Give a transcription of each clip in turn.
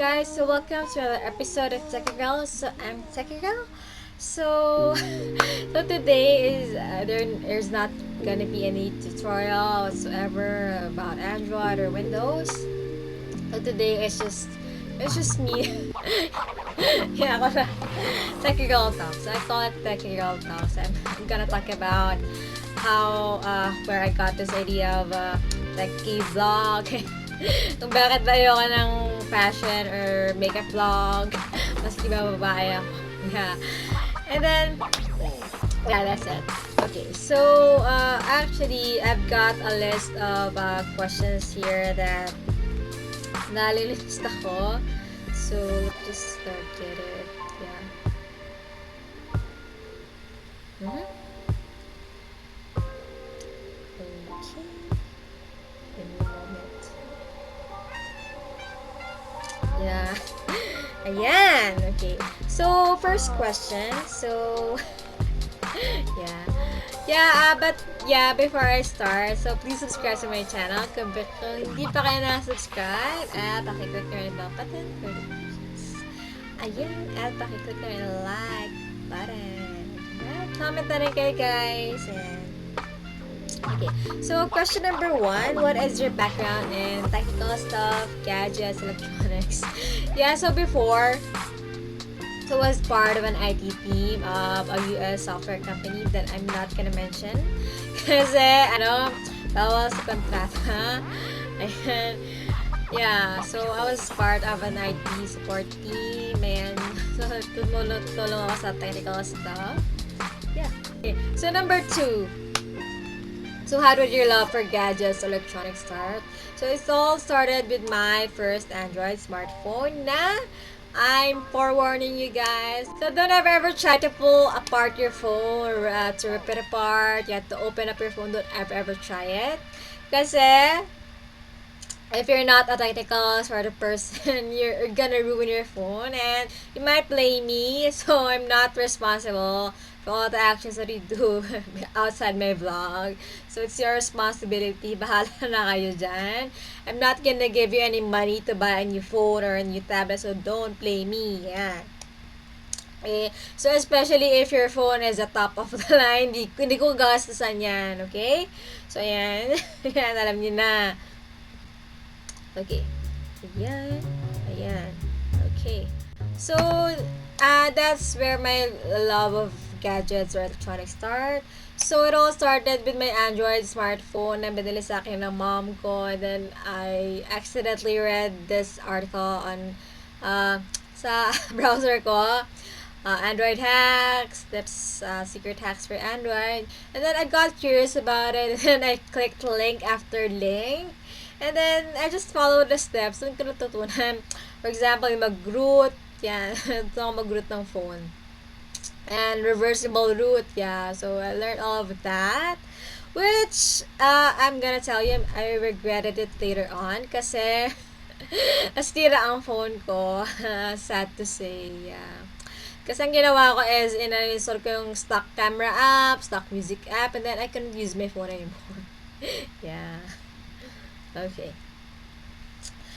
guys, so welcome to another episode of Techie Girl. So I'm Techie Girl. So, so today is there's not gonna be any tutorial whatsoever about Android or Windows. So today it's just me. Yeah, ako na. Techie Girl Talks. I call it Techie Girl Talks. I'm gonna talk about how where I got this idea of techie vlog. Kung bakit ba ayoko ng fashion or makeup vlog. Maski ba babae ako. Yeah. And then, yeah, that's it. Okay, so actually, I've got a list of questions here that nalilista ko. So, just get it. Yeah. Okay. Give me a moment. Yeah. Ayan. Okay. So, first question. So, yeah. But before I start, so please subscribe to my channel. Kung hindi pa kayo na-subscribe, at pakiclick nyo rin ang button for notifications. Ayan, at pakiclick nyo rin ang like button. At comment na rin kayo, guys. And, okay, so question number 1, what is your background in technical stuff, gadgets, electronics? Yeah, so before, so was part of an IT team of a US software company that I'm not gonna mention kasi bawal sa kontrata. Ayan. Yeah, so I was part of an IT support team and so tulong ako sa technical stuff. Yeah. Okay. So number 2. So how did your love for gadgets, electronics start? So it all started with my first Android smartphone na I'm forewarning you guys. So don't ever try to pull apart your phone or to rip it apart. You have to open up your phone. Don't ever try it. Kasi if you're not a technical sort of person, you're gonna ruin your phone and you might blame me. So I'm not responsible for all the actions that you do outside my vlog. So it's your responsibility. Bahala na kayo dyan. I'm not gonna give you any money to buy a new phone or a new tablet, so don't blame me. Yeah. Okay. So especially if your phone is a top of the line, hindi ko gastusan yan. Okay? So ayan. Yan, alam niyo na. Okay. Ayan. Okay. So, that's where my love of gadgets or electronics start. So, it all started with my Android smartphone na binili sa akin ng mom ko. And then, I accidentally read this article on sa browser ko. Android hacks, tips, secret hacks for Android. And then, I got curious about it. And then, I clicked link after link. And then, I just followed the steps. Doon ko natutunan. For example, yung mag-root. Yan. Ito ako mag-root ng phone. And reversible root. Yeah. So, I learned all of that. Which, I'm gonna tell you, I regretted it later on. Kasi, nasira ang phone ko. Sad to say. Yeah. Kasi ang ginawa ko is, in-install ko yung stock camera app, stock music app, and then I couldn't use my phone anymore. Yeah. Okay.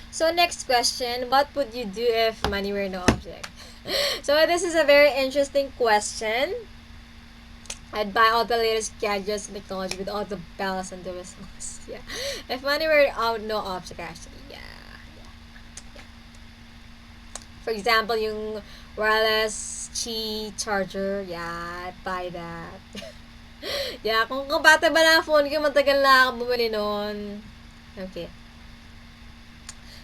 So next question, what would you do if money were no object? So this is a very interesting question. I'd buy all the latest gadgets and technology with all the bells and the whistles. Yeah. If money were no object actually. Yeah. For example, yung wireless Qi charger. Yeah, I'd buy that. Yeah, kung compatible na phone ko, matagal na ako bumili nun. Okay.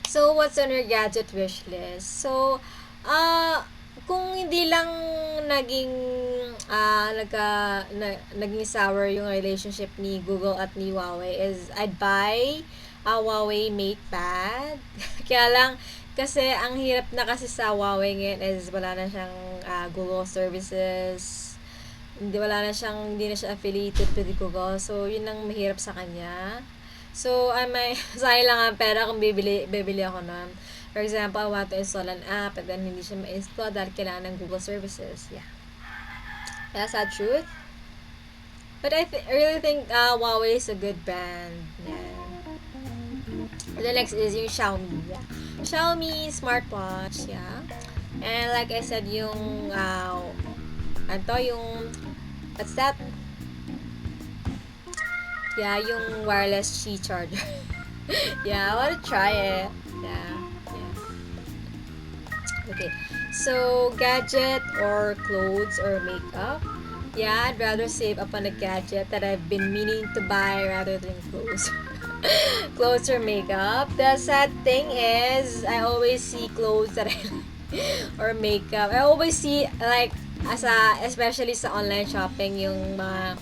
So, what's on your gadget wish list? So, kung hindi lang naging naging sour yung relationship ni Google at ni Huawei is I'd buy a Huawei MatePad. Kaya lang kasi ang hirap na kasi sa Huawei ngayon is wala na siyang Google services. Hindi na siya affiliated with Google. So, yun ang mahirap sa kanya. So, may sayang lang ang pera kung bibili ako nun. For example, I want to install an app and then hindi siya ma-install dahil kailangan ng Google services. Yeah. That's the truth. But I really think Huawei is a good brand. Yeah. The next is yung Xiaomi. Yeah. Xiaomi smartwatch, yeah. And like I said, yung, what's that? Yeah, yung wireless Qi charger. Yeah, I wanna try it. Yeah, yeah. Okay, so gadget or clothes or makeup? Yeah, I'd rather save up on a gadget that I've been meaning to buy rather than clothes. Clothes or makeup. The sad thing is, I always see clothes that I like or makeup. I always see like especially sa online shopping yung mga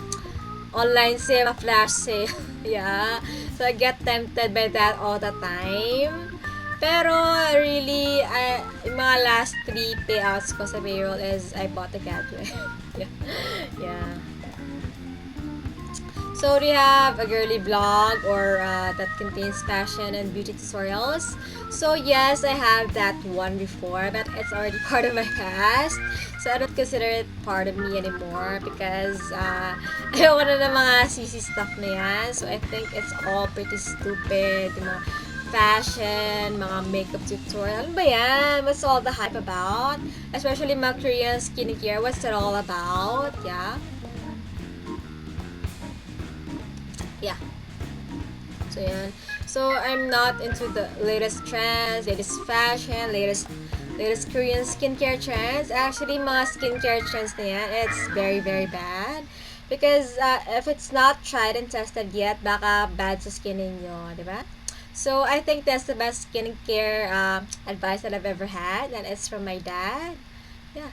online sale, flash sale. Yeah. So I get tempted by that all the time. Pero really, yung mga last 3 payouts ko sa payroll is I bought a gadget. Yeah. Yeah. So, do you have a girly vlog or that contains fashion and beauty tutorials? So, yes, I have that one before, but it's already part of my past. So, I don't consider it part of me anymore because ayoko na ng mga CC stuff na yan. So, I think it's all pretty stupid. Yung mga fashion, mga makeup tutorial. Ano ba yan? What's all the hype about? Especially mga Korean skincare. What's it all about? Yeah. Yeah. So, yan. So, I'm not into the latest trends, latest fashion, latest Korean skincare trends. Actually, mga skincare trends na yan, it's very, very bad. Because if it's not tried and tested yet, baka bad sa skin ninyo, di ba? So, I think that's the best skincare advice that I've ever had. And it's from my dad. Yeah.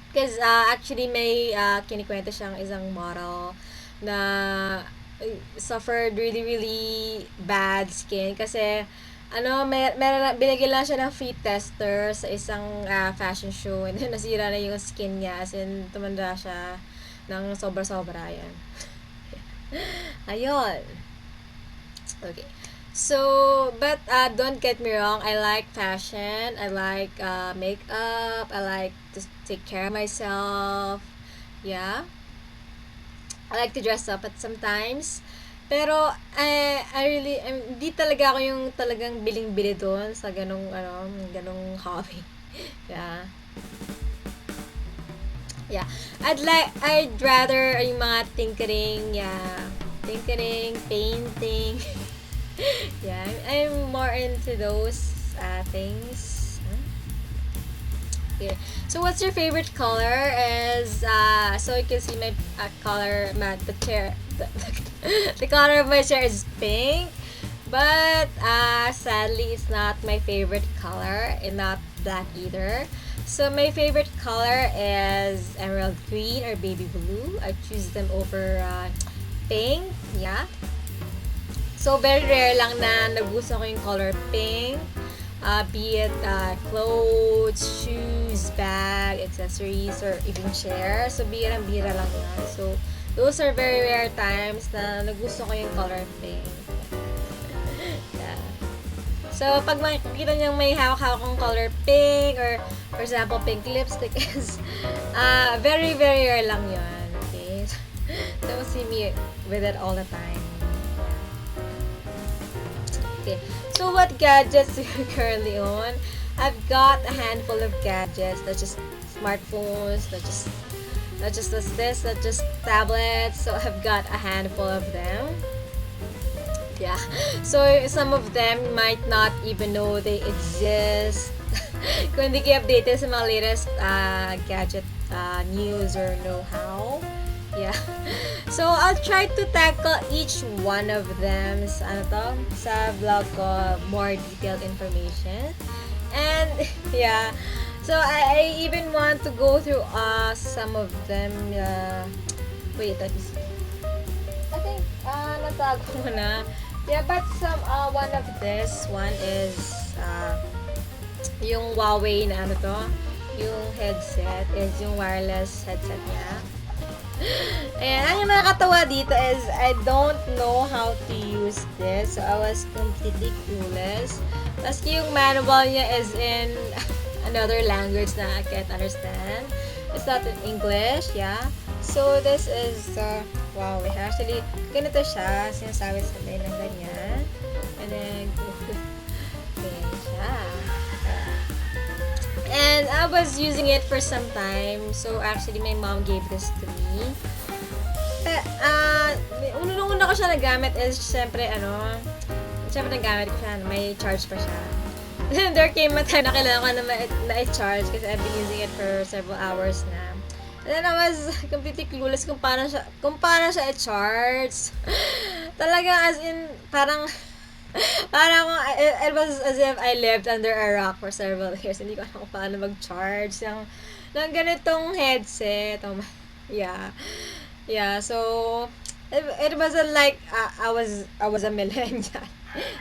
Because actually, may kinikwento siyang isang model na suffered really, really bad skin. Kasi, binigyan lang siya ng free tester sa isang fashion show. And then, nasira na yung skin niya. As in, tumanda siya ng sobra-sobra. Yan. Ayun. Okay. So, but don't get me wrong, I like fashion, I like makeup, I like to take care of myself. Yeah. I like to dress up at sometimes. Pero, hindi talaga ako yung talagang biling-bili doon sa ganong hobby. Yeah. Yeah. I'd rather yung mga tinkering, yeah. Tinkering, painting. Yeah, I'm more into those things. Okay. So, what's your favorite color? So you can see my color, the color of my chair is pink. But, sadly, it's not my favorite color and not black either. So, my favorite color is emerald green or baby blue. I choose them over pink. Yeah. So, very rare lang na nagustuhan ko yung color pink. Be it clothes, shoes, bag, accessories, or even chair. So, bira lang yan. So, those are very rare times na nagusto ko yung color pink. Yeah. So, pag makikita nyo may hawak-hawak kong color pink, or for example, pink lipstick is very, very rare lang yun. Okay? So, don't see me with it all the time. Okay. So, what gadgets do you currently own? I've got a handful of gadgets, not just smartphones, not just this, not just tablets. So, I've got a handful of them. Yeah. So, some of them might not even know they exist. Kung hindi kayo updated sa mga latest gadget news or know-how. Yeah. So, I'll try to tackle each one of them sa vlog ko, more detailed information. And, yeah. So, I even want to go through some of them. Wait, let me see. I think, natago ko na. Yeah, but one of this one is, yung Huawei na yung headset is yung wireless headset niya. And ang nakakatawa dito is I don't know how to use this. So, I was completely clueless. Tapos yung manual niya is in another language na I can't understand. It's not in English, yeah. So, this is, wow, actually, ganito siya. Sinasabi sa ng ganyan. And then, okay. Yeah. And I was using it for some time. So actually, my mom gave this to me. Una ko siya nagamit is, syempre nagamit ko siya, may charge pa siya. Then there came a time na kailangan ko na i-charge kasi I've been using it for several hours na. And then I was completely clueless kung paano siya i-charge. Talaga as in, parang it was as if I lived under a rock for several years. Hindi ko alam kung paano mag-charge ng ganitong headset. Yeah. Yeah, so it wasn't like I was a millennial.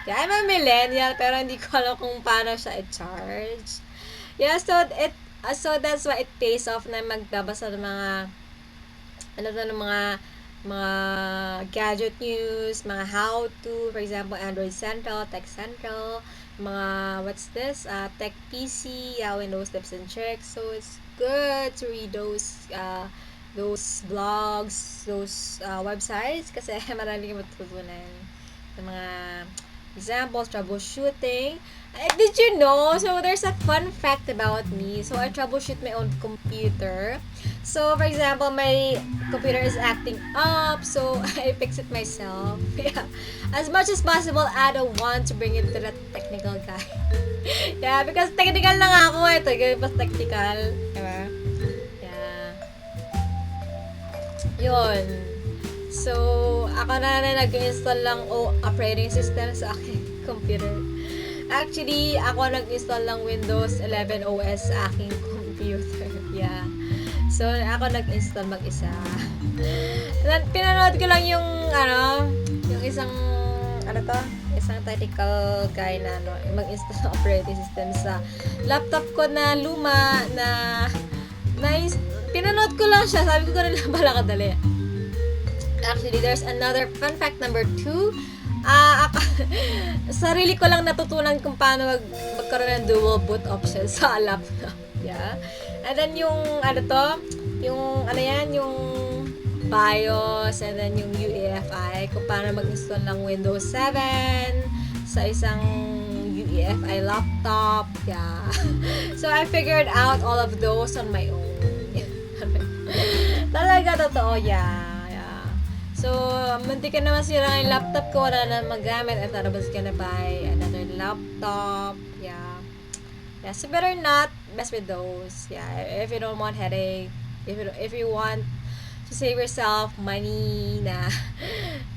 Yeah, I'm a millennial pero hindi ko alam kung paano siya i-charge. Yeah, so that's why it pays off na magbabasa ng mga gadget news, mga how to, for example, Android Central, Tech Central, mga what's this? Tech PC, Windows tips and tricks. So it's good to read those blogs, those websites kasi marami kang matutunan ng mga examples, troubleshooting. Did you know? So there's a fun fact about me. So I troubleshoot my own computer. So for example, my computer is acting up, so I fix it myself. Yeah. As much as possible, I don't want to bring it to the technical guy. Yeah, because technical na nga ako eh. Tapos technical. Diba? Yun. So, ako na nag-install lang operating system sa aking computer. Actually, ako nag-install lang Windows 11 OS sa aking computer. Yeah. So, ako nag-install mag-isa. Pinanood ko lang yung isang technical guy na mag-install ng operating system sa laptop ko na luma na pinanood ko lang siya. Sabi ko rin lang pala kadali. Actually, there's another fun fact number 2. Sarili ko lang natutunan kung paano magkaroon ng dual boot option sa laptop. Yeah. And then yung yung BIOS and then yung UEFI, kung paano mag-install ng Windows 7 sa isang UEFI laptop. Yeah. So I figured out all of those on my own. Talaga totoo, yeah. So, munti ka naman sira yung laptop ko, wala na magamit. I thought I was gonna buy another laptop. Yeah. So better not mess with those. Yeah, if you don't want headache, if you want to save yourself money na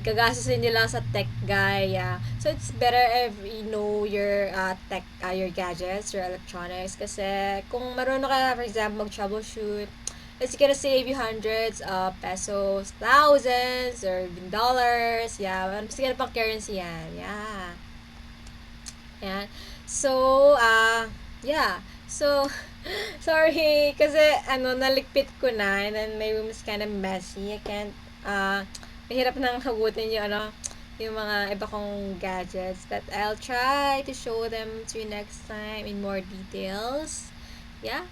gagastusin nyo lang sa tech guy. Yeah. So it's better if you know your tech, your gadgets, your electronics. Kasi kung marunong ka, for example, mag-troubleshoot, it's gonna save you hundreds of pesos, thousands, or even dollars. Yeah, mas gonna pang currency yan. Yeah. Yan. So, yeah. So, sorry, kasi, nalikpit ko na, and then my room is kind of messy. I can't, mahirap nang hagutin yung mga iba kong gadgets. But I'll try to show them to you next time in more details. Yeah.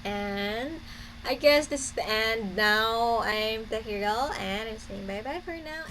And I guess this is the end now. I'm Techie Girl and I'm saying bye-bye for now.